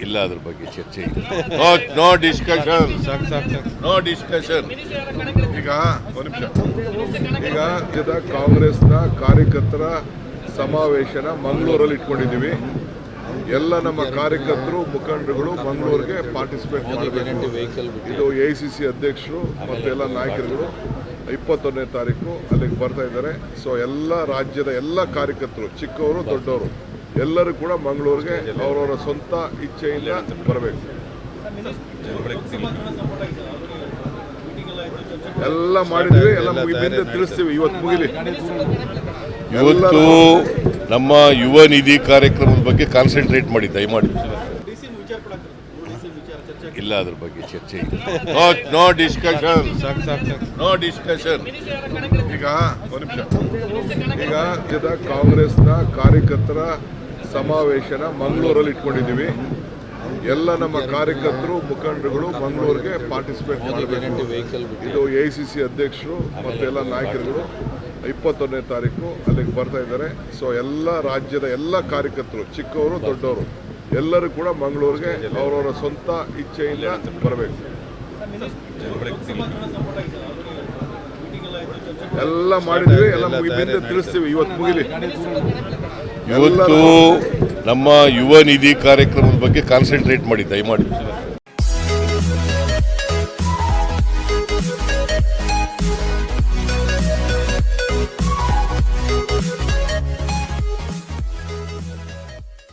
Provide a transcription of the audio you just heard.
ಇಲ್ಲ, ಅದ್ರ ಬಗ್ಗೆ ಚರ್ಚೆ ಇಲ್ಲ. No discussion. No discussion. ಈಗ ಒಂದು ನಿಮಿಷ. ಈಗ ಕಾಂಗ್ರೆಸ್ನ ಕಾರ್ಯಕರ್ತರ ಸಮಾವೇಶನ ಮಂಗಳೂರಲ್ಲಿ ಇಟ್ಕೊಂಡಿದ್ದೀವಿ. ಎಲ್ಲ ನಮ್ಮ ಕಾರ್ಯಕರ್ತರು ಮುಖಂಡರುಗಳು ಮಂಗಳೂರಿಗೆ ಪಾರ್ಟಿಸಿಪೇಟ್ ಮಾಡಬೇಕು. ಇದು AICC ಅಧ್ಯಕ್ಷರು ಮತ್ತು ಎಲ್ಲ ನಾಯಕರುಗಳು 21ನೇ ತಾರೀಕು ಅಲ್ಲಿಗೆ ಬರ್ತಾ ಇದ್ದಾರೆ. ಸೊ ಎಲ್ಲ ರಾಜ್ಯದ ಎಲ್ಲ ಕಾರ್ಯಕರ್ತರು, ಚಿಕ್ಕವರು ದೊಡ್ಡವರು, ಎಲ್ಲರೂ ಕೂಡ ಮಂಗಳೂರಿಗೆ ಅವರವರ ಸ್ವಂತ ಇಚ್ಛೆಯಿಂದ ಬರಬೇಕು. ಎಲ್ಲ ಮಾಡಿದ್ವಿ, ಎಲ್ಲ ಮುಗಿದ ತಿಳಿಸ್ತೀವಿ. ಇವತ್ತು ಮುಗಿಲಿ. ಇವತ್ತು ನಮ್ಮ ಯುವ ನಿಧಿ ಕಾರ್ಯಕ್ರಮದ ಬಗ್ಗೆ ಕಾನ್ಸಂಟ್ರೇಟ್ ಮಾಡಿ ದಯಮಾಡಿ. ಇಲ್ಲ, ಅದ್ರ ಬಗ್ಗೆ ಚರ್ಚೆ ಇಲ್ಲ. No discussion. No discussion. ಈಗ ಒಂದು ನಿಮಿಷ. ಈಗ ಕಾಂಗ್ರೆಸ್ನ ಕಾರ್ಯಕರ್ತರ ಸಮಾವೇಶನ ಮಂಗಳೂರಲ್ಲಿ ಇಟ್ಕೊಂಡಿದ್ದೀವಿ. ಎಲ್ಲ ನಮ್ಮ ಕಾರ್ಯಕರ್ತರು ಮುಖಂಡರುಗಳು ಮಂಗಳೂರಿಗೆ ಪಾರ್ಟಿಸಿಪೇಟ್ ಮಾಡಬೇಕು. ಇದು AICC ಅಧ್ಯಕ್ಷರು ಮತ್ತು ಎಲ್ಲ ನಾಯಕರುಗಳು 21ನೇ ತಾರೀಕು ಅಲ್ಲಿಗೆ ಬರ್ತಾ ಇದ್ದಾರೆ. ಸೊ ಎಲ್ಲ ರಾಜ್ಯದ ಎಲ್ಲ ಕಾರ್ಯಕರ್ತರು, ಚಿಕ್ಕವರು ದೊಡ್ಡವರು, ಎಲ್ಲರೂ ಕೂಡ ಮಂಗಳೂರಿಗೆ ಅವರವರ ಸ್ವಂತ ಇಚ್ಛೆಯಿಂದ ಬರಬೇಕು. ಎಲ್ಲ ಮಾಡಿದ್ವಿ, ಎಲ್ಲ ಮುಗಿದ ತಿಳಿಸ್ತೀವಿ. ಇವತ್ತು ಮುಗಿಲಿ. ಇವತ್ತು ನಮ್ಮ ಯುವ ನಿಧಿ ಕಾರ್ಯಕ್ರಮದ ಬಗ್ಗೆ ಕಾನ್ಸಂಟ್ರೇಟ್ ಮಾಡಿ ದಯಮಾಡಿ.